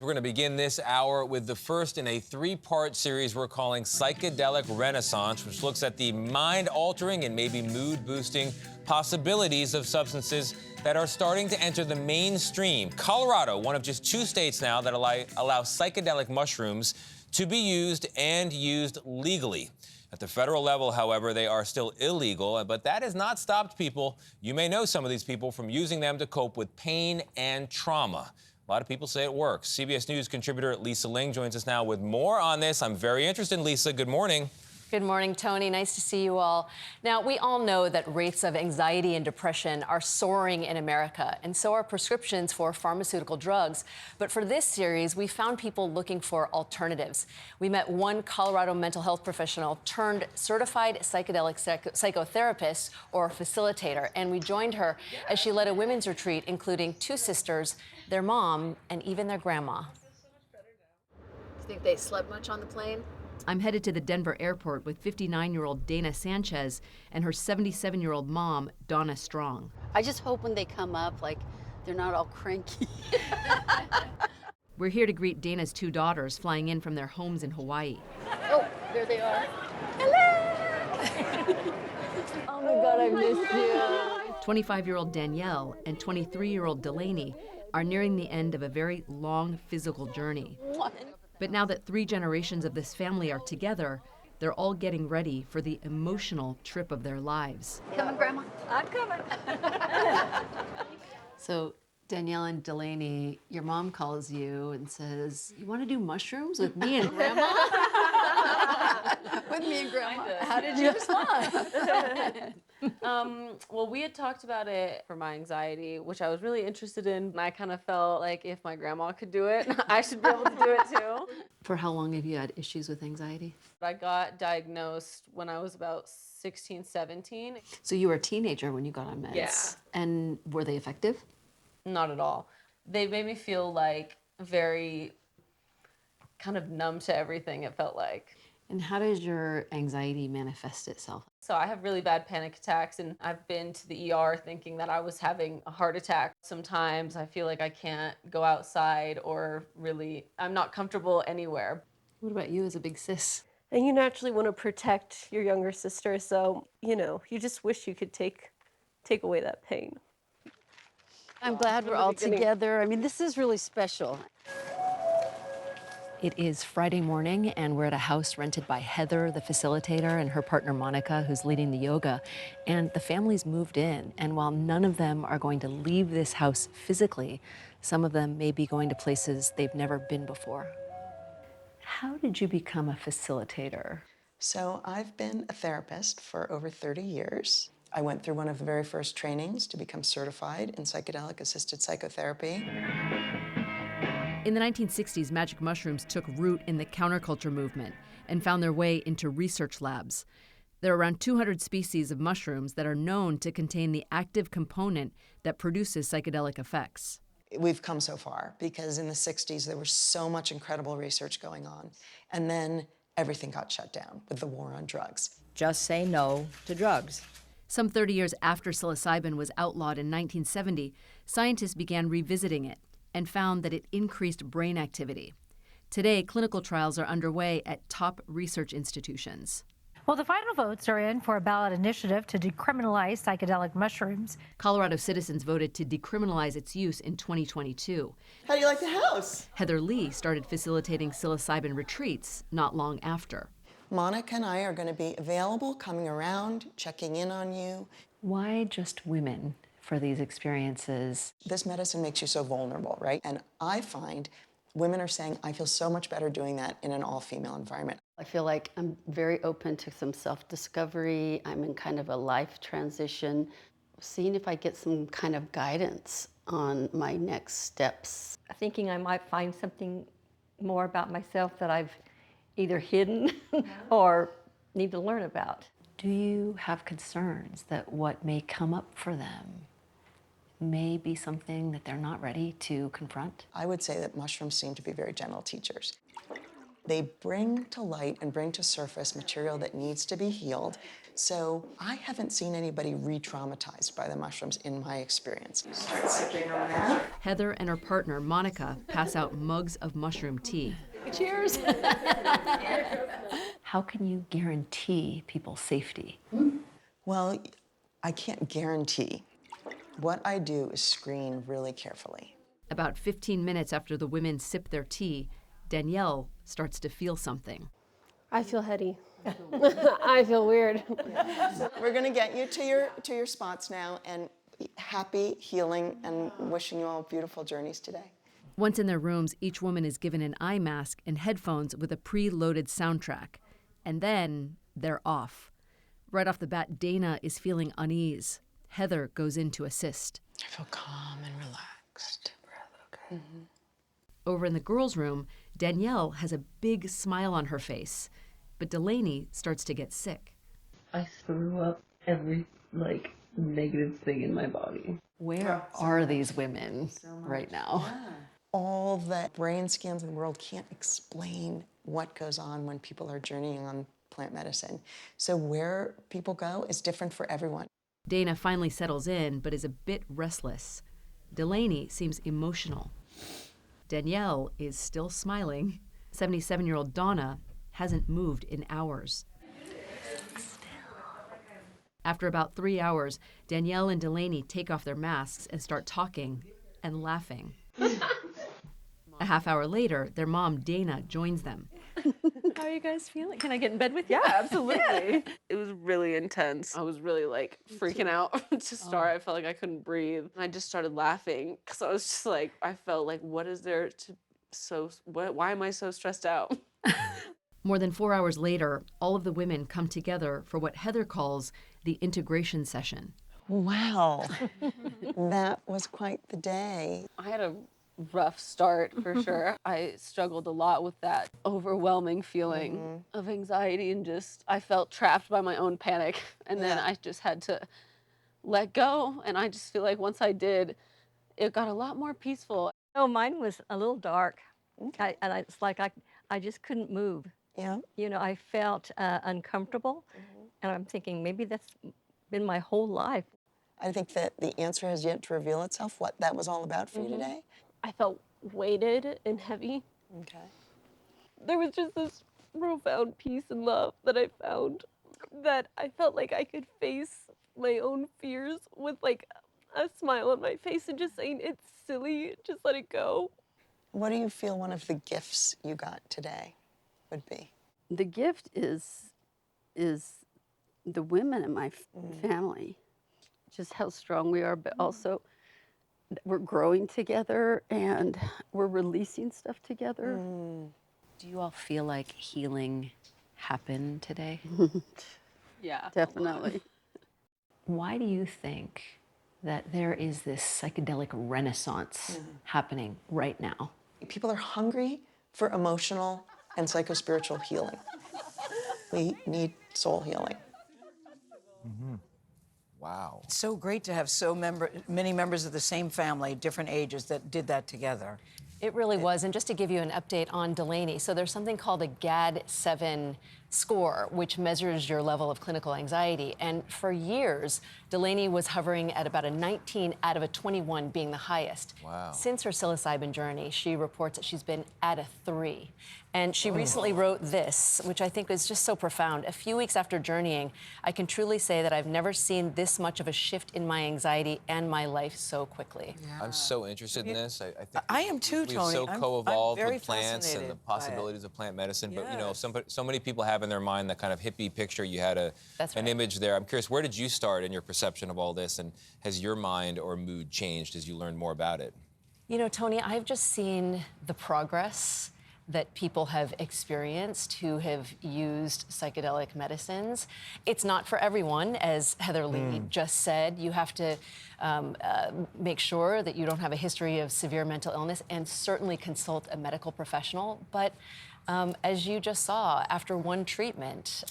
We're going to begin this hour with the first in a three-part series we're calling Psychedelic Renaissance, which looks at the mind-altering and maybe mood-boosting possibilities of substances that are starting to enter the mainstream. Colorado, one of just 2 states now that allow psychedelic mushrooms to be used and used legally. At the federal level, however, they are still illegal, but that has not stopped people, you may know some of these people, from using them to cope with pain and trauma. A lot of people say it works. CBS News contributor Lisa Ling joins us now with more on this. I'm very interested, Lisa. Good morning. Good morning, Tony. Nice to see you all. Now, we all know that rates of anxiety and depression are soaring in America, and so are prescriptions for pharmaceutical drugs. But for this series, we found people looking for alternatives. We met one Colorado mental health professional turned certified psychedelic psychotherapist or facilitator, and we joined her as she led a women's retreat, including 2 sisters, their mom, and even their grandma. Do you think they slept much on the plane? I'm headed to the Denver airport with 59-year-old Dana Sanchez and her 77-year-old mom, Donna Strong. I just hope when they come up, like, they're not all cranky. We're here to greet Dana's 2 daughters flying in from their homes in Hawaii. Oh, there they are. Hello! Oh my God, I missed you. 25-year-old Danielle and 23-year-old Delaney are nearing the end of a very long physical journey. But now that 3 generations of this family are together, they're all getting ready for the emotional trip of their lives. Coming, Grandma? I'm coming. So, Danielle and Delaney, your mom calls you and says, "You want to do mushrooms with me and Grandma?" With me and Grandma. How did you respond? Well, we had talked about it for my anxiety, which I was really interested in. And I kind of felt like if my grandma could do it, I should be able to do it too. For how long have you had issues with anxiety? I got diagnosed when I was about 16, 17. So you were a teenager when you got on meds? Yeah. And were they effective? Not at all. They made me feel like very kind of numb to everything, it felt like. And how does your anxiety manifest itself? So I have really bad panic attacks, and I've been to the ER thinking that I was having a heart attack. Sometimes I feel like I can't go outside, or really, I'm not comfortable anywhere. What about you as a big sis? And you naturally want to protect your younger sister, so, you just wish you could take away that pain. I'm glad we're all together. I mean, this is really special. It is Friday morning, and we're at a house rented by Heather, the facilitator, and her partner Monica, who's leading the yoga. And the family's moved in, and while none of them are going to leave this house physically, some of them may be going to places they've never been before. How did you become a facilitator? So I've been a therapist for over 30 years. I went through one of the very first trainings to become certified in psychedelic-assisted psychotherapy. In the 1960s, magic mushrooms took root in the counterculture movement and found their way into research labs. There are around 200 species of mushrooms that are known to contain the active component that produces psychedelic effects. We've come so far because in the 60s there was so much incredible research going on, and then everything got shut down with the war on drugs. Just say no to drugs. Some 30 years after psilocybin was outlawed in 1970, scientists began revisiting it and found that it increased brain activity. Today, clinical trials are underway at top research institutions. Well, the final votes are in for a ballot initiative to decriminalize psychedelic mushrooms. Colorado citizens voted to decriminalize its use in 2022. How do you like the house? Heather Lee started facilitating psilocybin retreats not long after. Monica and I are going to be available, coming around, checking in on you. Why just women for these experiences? This medicine makes you so vulnerable, right? And I find women are saying, I feel so much better doing that in an all-female environment. I feel like I'm very open to some self-discovery. I'm in kind of a life transition, seeing if I get some kind of guidance on my next steps. Thinking I might find something more about myself that I've either hidden or need to learn about. Do you have concerns that what may come up for them may be something that they're not ready to confront? I would say that mushrooms seem to be very gentle teachers. They bring to light and bring to surface material that needs to be healed. So I haven't seen anybody re-traumatized by the mushrooms in my experience. Start sipping on that. Heather and her partner, Monica, pass out mugs of mushroom tea. Cheers. How can you guarantee people's safety? Well, I can't guarantee. What I do is screen really carefully. About 15 minutes after the women sip their tea, Danielle starts to feel something. I feel heady. I feel weird. We're going to get you to your spots now, and happy healing, and wishing you all beautiful journeys today. Once in their rooms, each woman is given an eye mask and headphones with a pre-loaded soundtrack. And then they're off. Right off the bat, Dana is feeling unease. Heather goes in to assist. I feel calm and relaxed. Breath, okay. Mm-hmm. Over in the girls' room, Danielle has a big smile on her face, but Delaney starts to get sick. I threw up every, negative thing in my body. Where are these women right now? All the brain scans in the world can't explain what goes on when people are journeying on plant medicine. So where people go is different for everyone. Dana finally settles in, but is a bit restless. Delaney seems emotional. Danielle is still smiling. 77-year-old Donna hasn't moved in hours. After about 3 hours, Danielle and Delaney take off their masks and start talking and laughing. A half hour later, their mom, Dana, joins them. How are you guys feeling? Can I get in bed with you? Yeah, absolutely. It was really intense. I was really freaking out to start. I felt like I couldn't breathe. And I just started laughing because I was just I felt like, what is there to why am I so stressed out? More than 4 hours later, all of the women come together for what Heather calls the integration session. Wow, that was quite the day. I had a rough start for sure. I struggled a lot with that overwhelming feeling of anxiety, and I felt trapped by my own panic. And then I just had to let go. And I just feel like once I did, it got a lot more peaceful. Oh, mine was a little dark. Okay. It's like I just couldn't move. Yeah. You know, I felt uncomfortable. And I'm thinking maybe that's been my whole life. I think that the answer has yet to reveal itself, what that was all about for you today. I felt weighted and heavy. Okay. There was just this profound peace and love that I found, that I felt like I could face my own fears with a smile on my face and just saying, it's silly, just let it go. What do you feel one of the gifts you got today would be? The gift is the women in my family, just how strong we are, but also we're growing together and we're releasing stuff together. Do you all feel like healing happened today? Yeah. Definitely. Why do you think that there is this psychedelic renaissance happening right now? People are hungry for emotional and psychospiritual healing. We need soul healing. Wow. It's so great to have many members of the same family, different ages, that did that together. It really was. And just to give you an update on Delaney, so there's something called a GAD-7 score, which measures your level of clinical anxiety. And for years, Delaney was hovering at about a 19 out of a 21 being the highest. Wow. Since her psilocybin journey, she reports that she's been at a 3. And she recently wrote this, which I think is just so profound. A few weeks after journeying, I can truly say that I've never seen this much of a shift in my anxiety and my life so quickly. Yeah. I'm so interested in this. I think I am too, we've Tony. so I'm co-evolved very with plants and the fascinated by it. possibilities of plant medicine. But, you know, Yes. so many people have in their mind that kind of hippie picture. You had an image there. I'm curious, where did you start in your perception of all this? And has your mind or mood changed as you learned more about it? You know, Tony, I've just seen the progress that people have experienced who have used psychedelic medicines. It's not for everyone, as Heather Lee just said. You have to make sure that you don't have a history of severe mental illness and certainly consult a medical professional. But As you just saw, after one treatment,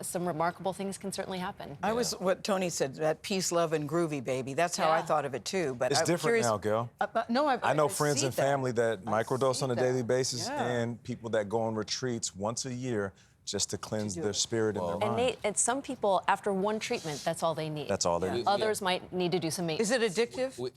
some remarkable things can certainly happen. I was, what Tony said, that peace, love, and groovy, baby. That's how I thought of it, too. But It's I'm different curious, now, Gil. no, I know I friends see and that. family that microdose on a daily basis Yeah. and people that go on retreats once a year just to cleanse their spirit and their And mind. Nate, and some people, after one treatment, that's all they need. That's all they need. Others might need to do some maintenance. Is it addictive?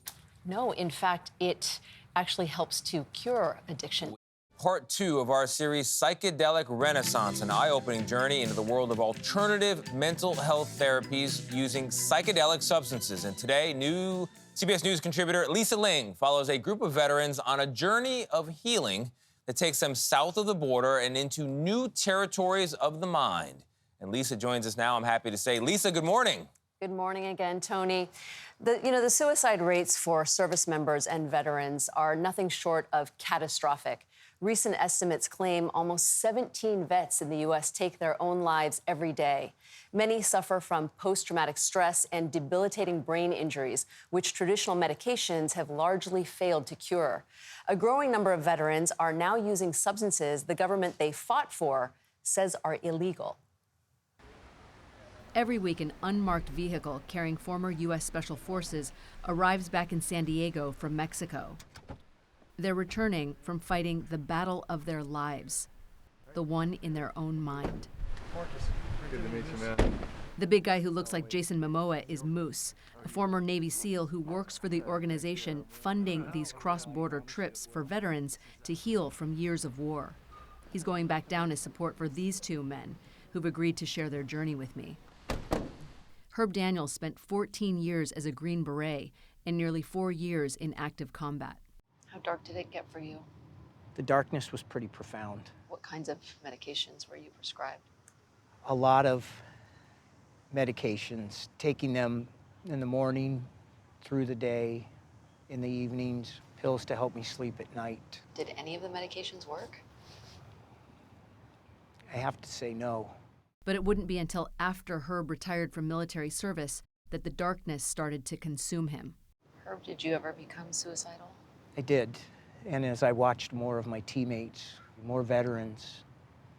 No, in fact, it actually helps to cure addiction. Part 2 of our series, Psychedelic Renaissance, an eye-opening journey into the world of alternative mental health therapies using psychedelic substances. And today, new CBS News contributor Lisa Ling follows a group of veterans on a journey of healing that takes them south of the border and into new territories of the mind. And Lisa joins us now, I'm happy to say. Lisa, good morning. Good morning again, Tony. The suicide rates for service members and veterans are nothing short of catastrophic. Recent estimates claim almost 17 vets in the U.S. take their own lives every day. Many suffer from post-traumatic stress and debilitating brain injuries, which traditional medications have largely failed to cure. A growing number of veterans are now using substances the government they fought for says are illegal. Every week, an unmarked vehicle carrying former U.S. Special Forces arrives back in San Diego from Mexico. They're returning from fighting the battle of their lives, the one in their own mind. Good to meet you, man. The big guy who looks like Jason Momoa is Moose, a former Navy SEAL who works for the organization funding these cross-border trips for veterans to heal from years of war. He's going back down as support for these two men who've agreed to share their journey with me. Herb Daniels spent 14 years as a Green Beret and nearly 4 years in active combat. How dark did it get for you? The darkness was pretty profound. What kinds of medications were you prescribed? A lot of medications, taking them in the morning, through the day, in the evenings, pills to help me sleep at night. Did any of the medications work? I have to say no. But it wouldn't be until after Herb retired from military service that the darkness started to consume him. Herb, did you ever become suicidal? I did. And as I watched more of my teammates, more veterans,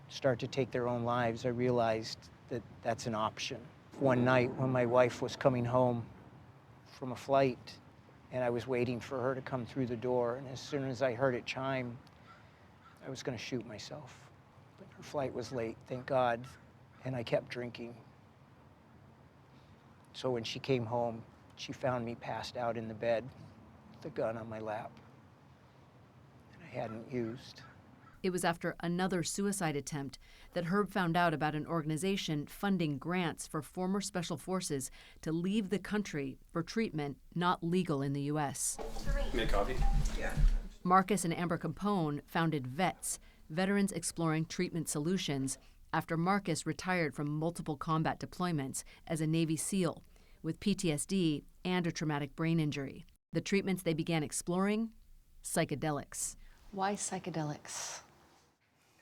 start to take their own lives, I realized that that's an option. One night when my wife was coming home from a flight and I was waiting for her to come through the door, and as soon as I heard it chime, I was going to shoot myself. But her flight was late, thank God, and I kept drinking. So when she came home, she found me passed out in the bed with the gun on my lap that I hadn't used. It was after another suicide attempt that Herb found out about an organization funding grants for former special forces to leave the country for treatment not legal in the U.S. Make coffee? Yeah. Marcus and Amber Capone founded VETS, Veterans Exploring Treatment Solutions, after Marcus retired from multiple combat deployments as a Navy SEAL with PTSD and a traumatic brain injury. The treatments they began exploring? Psychedelics. Why psychedelics?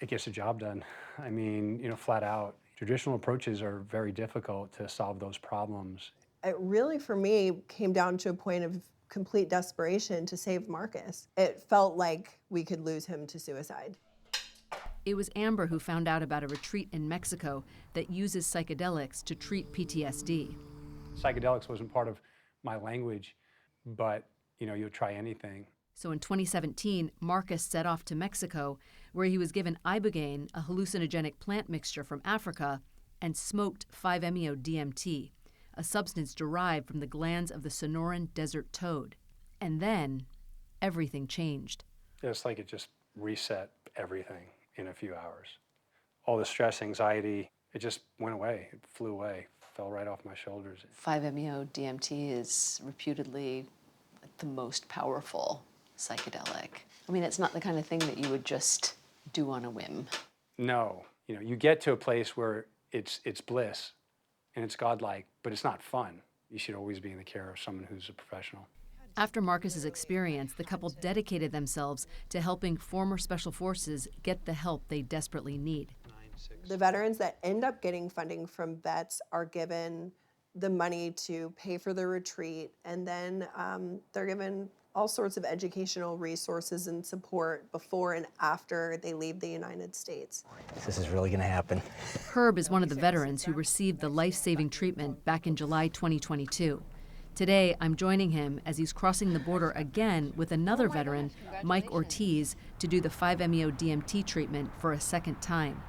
It gets the job done. I mean, flat out. Traditional approaches are very difficult to solve those problems. It really, for me, came down to a point of complete desperation to save Marcus. It felt like we could lose him to suicide. It was Amber who found out about a retreat in Mexico that uses psychedelics to treat PTSD. Psychedelics wasn't part of my language, but, you'll try anything. So in 2017, Marcus set off to Mexico, where he was given ibogaine, a hallucinogenic plant mixture from Africa, and smoked 5-MeO-DMT, a substance derived from the glands of the Sonoran desert toad. And then, everything changed. It's like it just reset everything in a few hours. All the stress, anxiety, it just went away. It flew away, fell right off my shoulders. 5-MeO-DMT is reputedly the most powerful psychedelic. I mean, it's not the kind of thing that you would just do on a whim. No, you get to a place where it's bliss and it's godlike, but it's not fun. You should always be in the care of someone who's a professional. After Marcus's experience, the couple dedicated themselves to helping former special forces get the help they desperately need. The veterans that end up getting funding from vets are given the money to pay for the retreat, and then they're given all sorts of educational resources and support before and after they leave the United States. This is really going to happen. Herb is one of the veterans who received the life-saving treatment back in July 2022. Today, I'm joining him as he's crossing the border again with another veteran, Mike Ortiz, to do the 5-MeO-DMT treatment for a second time.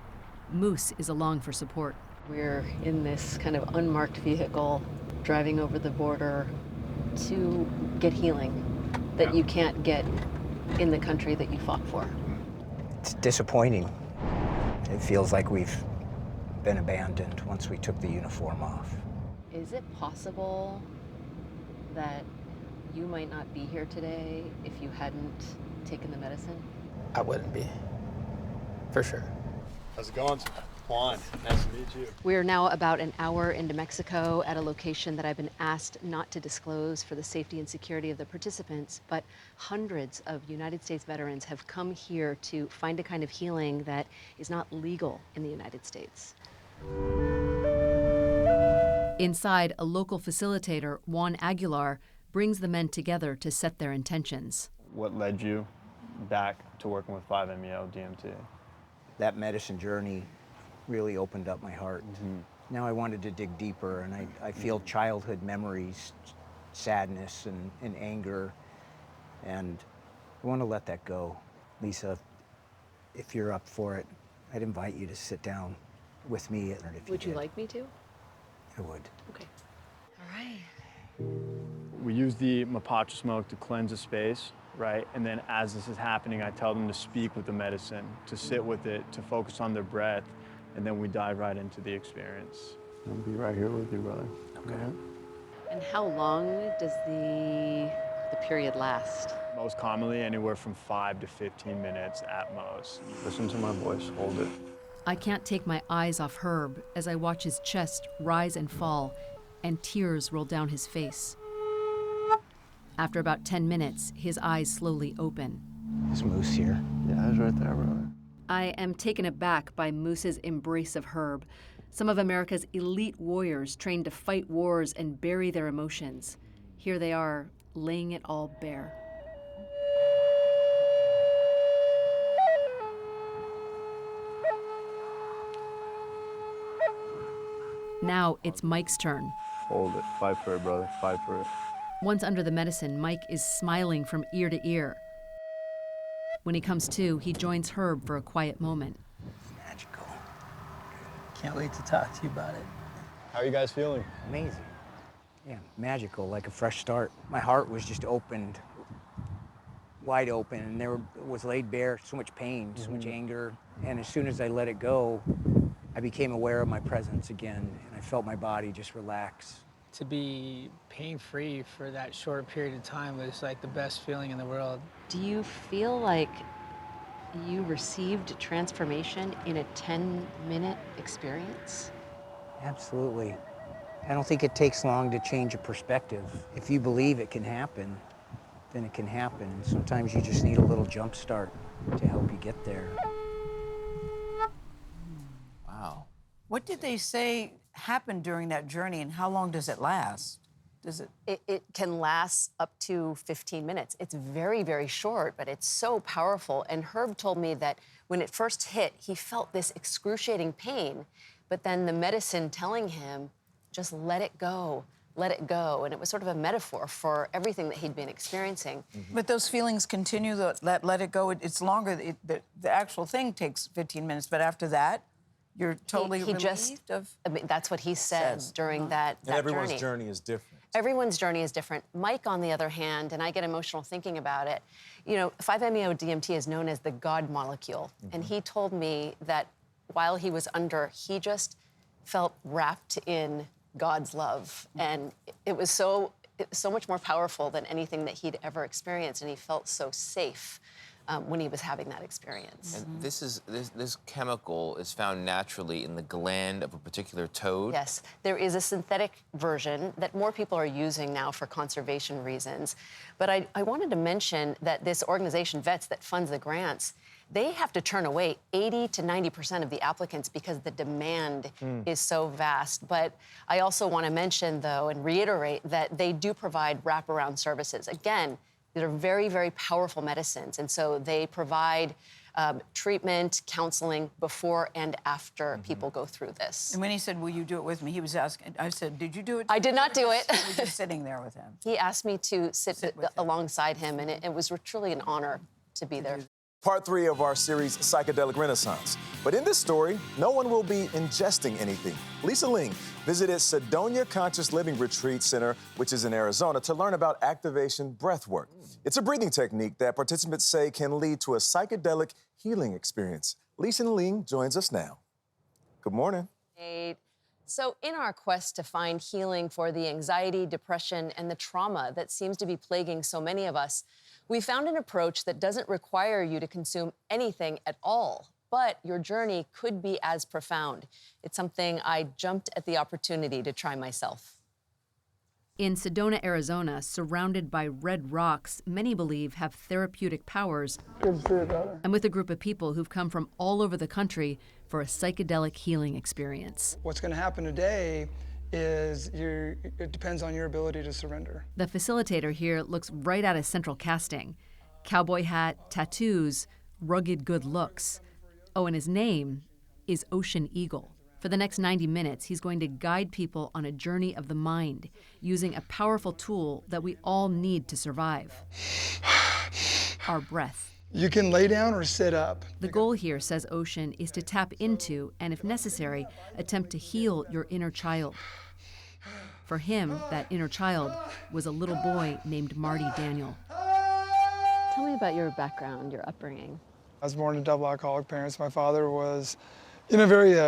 Moose is along for support. We're in this kind of unmarked vehicle driving over the border to get healing that you can't get in the country that you fought for. It's disappointing. It feels like we've been abandoned once we took the uniform off. Is it possible that you might not be here today if you hadn't taken the medicine? I wouldn't be, for sure. How's it going? Juan, nice to meet you. We're now about an hour into Mexico at a location that I've been asked not to disclose for the safety and security of the participants, but hundreds of United States veterans have come here to find a kind of healing that is not legal in the United States. Inside, a local facilitator, Juan Aguilar, brings the men together to set their intentions. What led you back to working with 5-MeO-DMT? That medicine journey really opened up my heart. Now I wanted to dig deeper, and I feel childhood memories, sadness and anger, and I want to let that go. Lisa, if you're up for it, I'd invite you to sit down with me. Would you like me to? I would. Okay. All right. We use the mapacho smoke to cleanse the space, right? And then as this is happening, I tell them to speak with the medicine, to sit with it, to focus on their breath, and then we dive right into the experience. I'll be right here with you, brother. Okay. And how long does the period last? Most commonly, anywhere from 5 to 15 minutes at most. Listen to my voice, hold it. I can't take my eyes off Herb as I watch his chest rise and fall, and tears roll down his face. After about 10 minutes, his eyes slowly open. Is Moose here? Yeah, he's right there, brother. I am taken aback by Moose's embrace of Herb, some of America's elite warriors trained to fight wars and bury their emotions. Here they are, laying it all bare. Now it's Mike's turn. Hold it. Fight for it, brother. Fight for it. Once under the medicine, Mike is smiling from ear to ear. When he comes to, he joins Herb for a quiet moment. Magical. Can't wait to talk to you about it. How are you guys feeling? Amazing. Yeah, magical, like a fresh start. My heart was just opened, wide open, and there was laid bare so much pain, so much anger. And as soon as I let it go, I became aware of my presence again, and I felt my body just relax. To be pain-free for that short period of time was like the best feeling in the world. Do you feel like you received transformation in a 10-minute experience? Absolutely. I don't think it takes long to change a perspective. If you believe it can happen, then it can happen. And sometimes you just need a little jump start to help you get there. Wow. What did they say happened during that journey, and how long does it last? Does it? It can last up to 15 minutes. It's very, very short, but it's so powerful. And Herb told me that when it first hit, he felt this excruciating pain, but then the medicine telling him, just let it go, let it go. And it was sort of a metaphor for everything that he'd been experiencing. But those feelings continue, let it go. It's longer. The actual thing takes 15 minutes, but after that, you're totally he relieved just, of? I mean, that's what he said during that And everyone's journey. journey is different. Everyone's journey is different. Mike, on the other hand, and I get emotional thinking about it, you know, 5-MeO-DMT is known as the God molecule. And he told me that while he was under, he just felt wrapped in God's love. And it was so much more powerful than anything that he'd ever experienced. And he felt so safe when he was having that experience. And this chemical is found naturally in the gland of a particular toad? Yes, there is a synthetic version that more people are using now for conservation reasons. But I wanted to mention that this organization, VETS, that funds the grants, they have to turn away 80 to 90% of the applicants because the demand is so vast. But I also want to mention, though, and reiterate that they do provide wraparound services. Again, These are very, very powerful medicines, and so they provide treatment, counseling before and after people go through this. And when he said, will you do it with me, he was asking, I said, did you do it? I did not do it. You were just sitting there with him. He asked me to sit alongside him, and it was truly an honor to be there. Part 3 of our series, Psychedelic Renaissance. But in this story, no one will be ingesting anything. Lisa Ling visited Sedona Conscious Living Retreat Center, which is in Arizona, to learn about activation breathwork. It's a breathing technique that participants say can lead to a psychedelic healing experience. Lisa Ling joins us now. Good morning. Hey. So in our quest to find healing for the anxiety, depression, and the trauma that seems to be plaguing so many of us, we found an approach that doesn't require you to consume anything at all, but your journey could be as profound. It's something I jumped at the opportunity to try myself. In Sedona, Arizona, surrounded by red rocks many believe have therapeutic powers, and with a group of people who've come from all over the country for a psychedelic healing experience. What's going to happen today is it depends on your ability to surrender. The facilitator here looks right out of central casting. Cowboy hat, tattoos, rugged good looks. Oh, and his name is Ocean Eagle. For the next 90 minutes, he's going to guide people on a journey of the mind, using a powerful tool that we all need to survive. Our breath. You can lay down or sit up. The goal here, says Ocean, is to tap into, and if necessary, attempt to heal your inner child. For him, that inner child was a little boy named Marty Daniel. Tell me about your background, your upbringing. I was born to double alcoholic parents. My father was, a very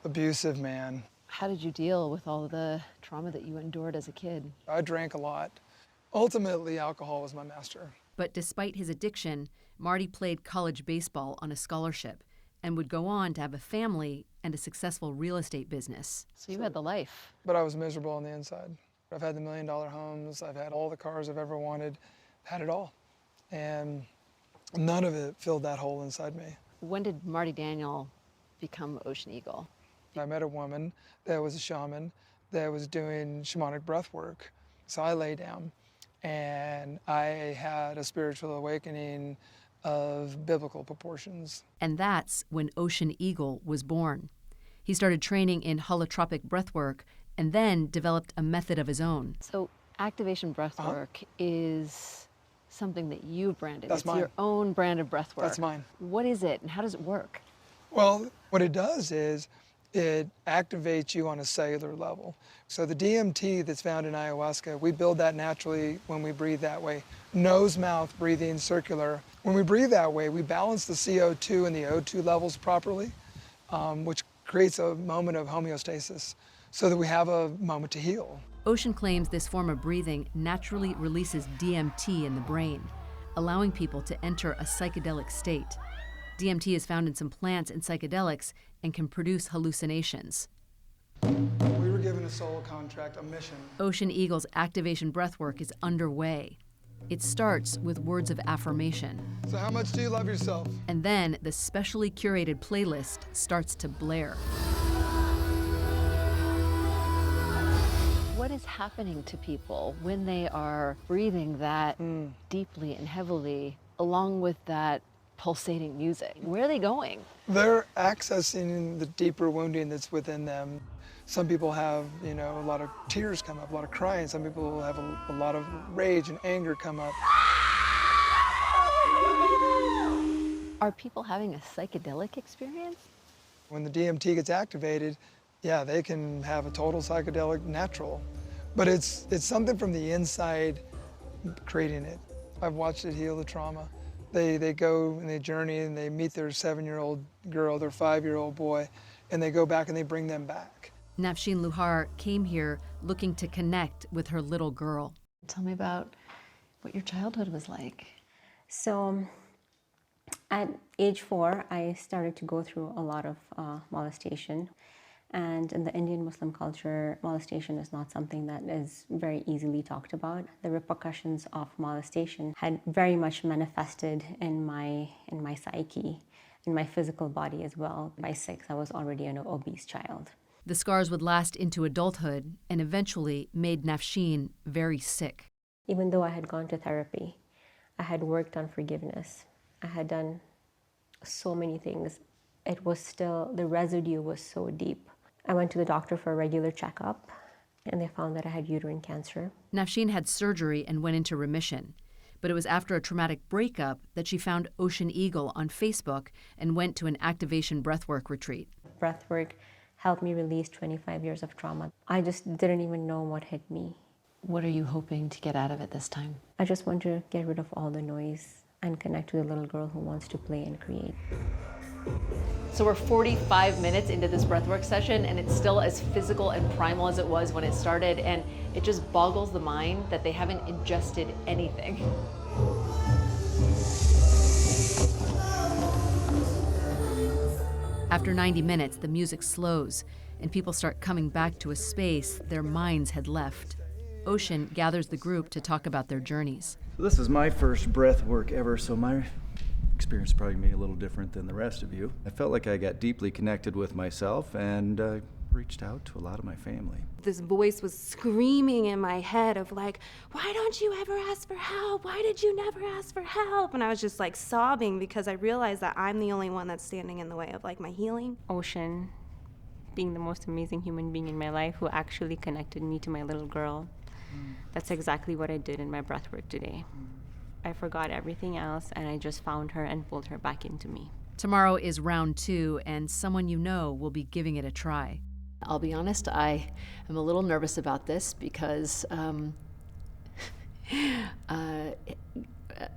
abusive man. How did you deal with all the trauma that you endured as a kid? I drank a lot. Ultimately, alcohol was my master. But despite his addiction, Marty played college baseball on a scholarship and would go on to have a family and a successful real estate business. So you had the life. But I was miserable on the inside. I've had the $1 million homes, I've had all the cars I've ever wanted, had it all. And none of it filled that hole inside me. When did Marty Daniel become Ocean Eagle? I met a woman that was a shaman that was doing shamanic breath work. So I lay down and I had a spiritual awakening of biblical proportions. And that's when Ocean Eagle was born. He started training in holotropic breathwork and then developed a method of his own. So activation breathwork is something that you've branded. That's it's mine. Your own brand of breathwork. That's mine. What is it and how does it work? Well, what it does is it activates you on a cellular level. So the DMT that's found in ayahuasca, we build that naturally when we breathe that way. Nose, mouth, breathing, circular. When we breathe that way, we balance the CO2 and the O2 levels properly, which creates a moment of homeostasis so that we have a moment to heal. Ocean claims this form of breathing naturally releases DMT in the brain, allowing people to enter a psychedelic state. DMT is found in some plants and psychedelics and can produce hallucinations. We were given a solo contract, a mission. Ocean Eagle's activation breathwork is underway. It starts with words of affirmation. So how much do you love yourself? And then the specially curated playlist starts to blare. What is happening to people when they are breathing that deeply and heavily, along with that pulsating music? Where are they going? They're accessing the deeper wounding that's within them. Some people have, a lot of tears come up, a lot of crying. Some people have a lot of rage and anger come up. Are people having a psychedelic experience? When the DMT gets activated, yeah, they can have a total psychedelic natural. But it's something from the inside creating it. I've watched it heal the trauma. They go and they journey and they meet their 7-year-old girl, their 5-year-old boy, and they go back and they bring them back. Nafshin Luhar came here looking to connect with her little girl. Tell me about what your childhood was like. So at age 4, I started to go through a lot of molestation. And in the Indian Muslim culture, molestation is not something that is very easily talked about. The repercussions of molestation had very much manifested in my psyche, in my physical body as well. By 6, I was already an obese child. The scars would last into adulthood and eventually made Nafshin very sick. Even though I had gone to therapy, I had worked on forgiveness. I had done so many things. It was still, the residue was so deep. I went to the doctor for a regular checkup, and they found that I had uterine cancer. Nafshin had surgery and went into remission. But it was after a traumatic breakup that she found Ocean Eagle on Facebook and went to an activation breathwork retreat. Breathwork helped me release 25 years of trauma. I just didn't even know what hit me. What are you hoping to get out of it this time? I just want to get rid of all the noise and connect with a little girl who wants to play and create. So we're 45 minutes into this breathwork session, and it's still as physical and primal as it was when it started, and it just boggles the mind that they haven't ingested anything. After 90 minutes, the music slows, and people start coming back to a space their minds had left. Ocean gathers the group to talk about their journeys. This is my first breath work ever, so my experience is probably gonna be a little different than the rest of you. I felt like I got deeply connected with myself and reached out to a lot of my family. This voice was screaming in my head of like, why don't you ever ask for help? Why did you never ask for help? And I was just like sobbing because I realized that I'm the only one that's standing in the way of like my healing. Ocean, being the most amazing human being in my life who actually connected me to my little girl. That's exactly what I did in my breathwork today. I forgot everything else and I just found her and pulled her back into me. Tomorrow is round 2, and someone you know will be giving it a try. I'll be honest, I am a little nervous about this because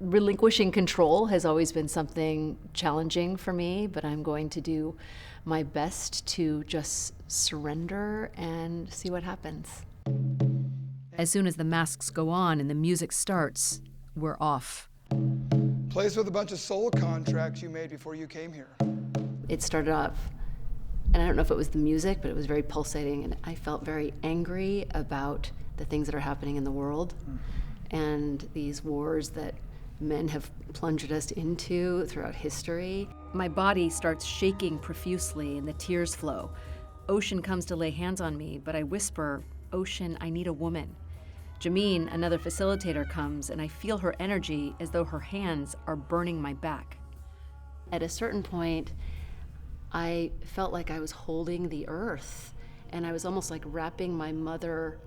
relinquishing control has always been something challenging for me, but I'm going to do my best to just surrender and see what happens. As soon as the masks go on and the music starts, we're off. Plays with a bunch of soul contracts you made before you came here. It started off, and I don't know if it was the music, but it was very pulsating, and I felt very angry about the things that are happening in the world and these wars that men have plunged us into throughout history. My body starts shaking profusely and the tears flow. Ocean comes to lay hands on me, but I whisper, "Ocean, I need a woman." Jameen, another facilitator, comes, and I feel her energy as though her hands are burning my back. At a certain point, I felt like I was holding the earth, and I was almost like wrapping my mother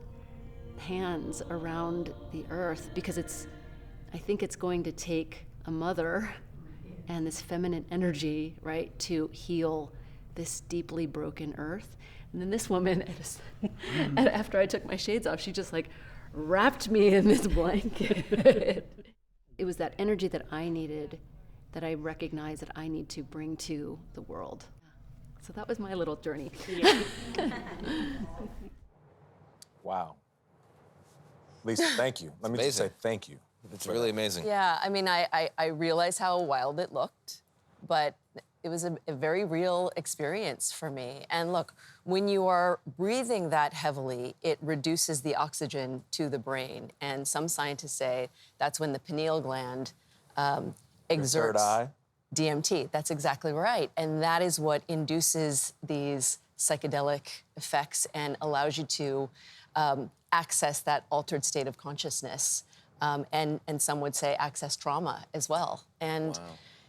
hands around the earth, because I think it's going to take a mother and this feminine energy, right, to heal this deeply broken earth. And then this woman, and after I took my shades off, she just like wrapped me in this blanket. It was that energy that I needed, that I recognized that I need to bring to the world. So that was my little journey. Yeah. Wow. Lisa, thank you. Let me just say thank you. It's really amazing. Yeah, I mean, I realized how wild it looked, but it was a very real experience for me. And look, when you are breathing that heavily, it reduces the oxygen to the brain. And some scientists say that's when the pineal gland exerts third eye. DMT. That's exactly right. And that is what induces these psychedelic effects and allows you to access that altered state of consciousness. And some would say access trauma as well. And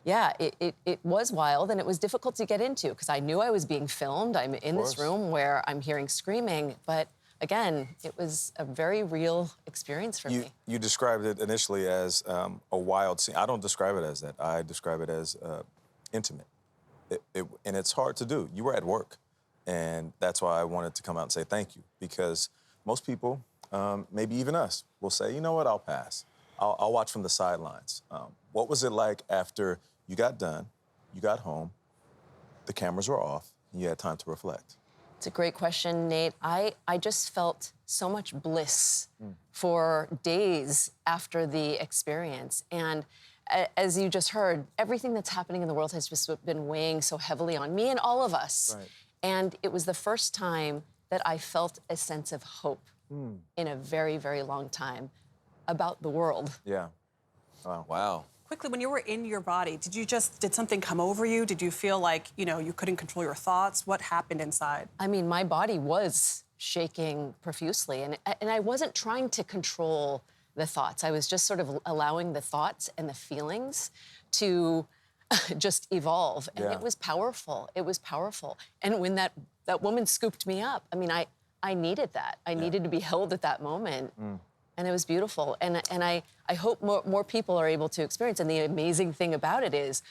yeah, it was wild, and it was difficult to get into because I knew I was being filmed. I'm in this room where I'm hearing screaming, but again, it was a very real experience for me. You described it initially as a wild scene. I don't describe it as that. I describe it as intimate. And it's hard to do. You were at work, and that's why I wanted to come out and say thank you, because most people, maybe even us, will say, you know what, I'll pass. I'll watch from the sidelines. What was it like after you got done, you got home, the cameras were off, and you had time to reflect? It's a great question, Nate. I just felt so much bliss for days after the experience. And as you just heard, everything that's happening in the world has just been weighing so heavily on me and all of us. Right. And it was the first time that I felt a sense of hope in a very, very long time about the world. Yeah. Wow. Wow. Quickly, when you were in your body, did something come over you? Did you feel like, you couldn't control your thoughts? What happened inside? I mean, my body was shaking profusely, and I wasn't trying to control the thoughts. I was just sort of allowing the thoughts and the feelings to just evolve. And Yeah. it was powerful. It was powerful. And when that woman scooped me up, I mean, I needed that. I needed to be held at that moment. And it was beautiful. And I hope more people are able to experience. And the amazing thing about it is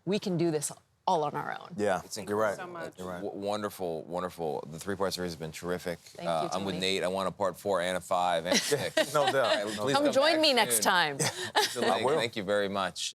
we can do this all on our own. Yeah, you're right. So much. You're right. Wonderful, wonderful. The three-part series has been terrific. Thank you, I'm with Tony. Nate. I want a part 4 and a 5 and a 6. No doubt. Please Come join back me soon. next time. Lisa Ling, thank you very much.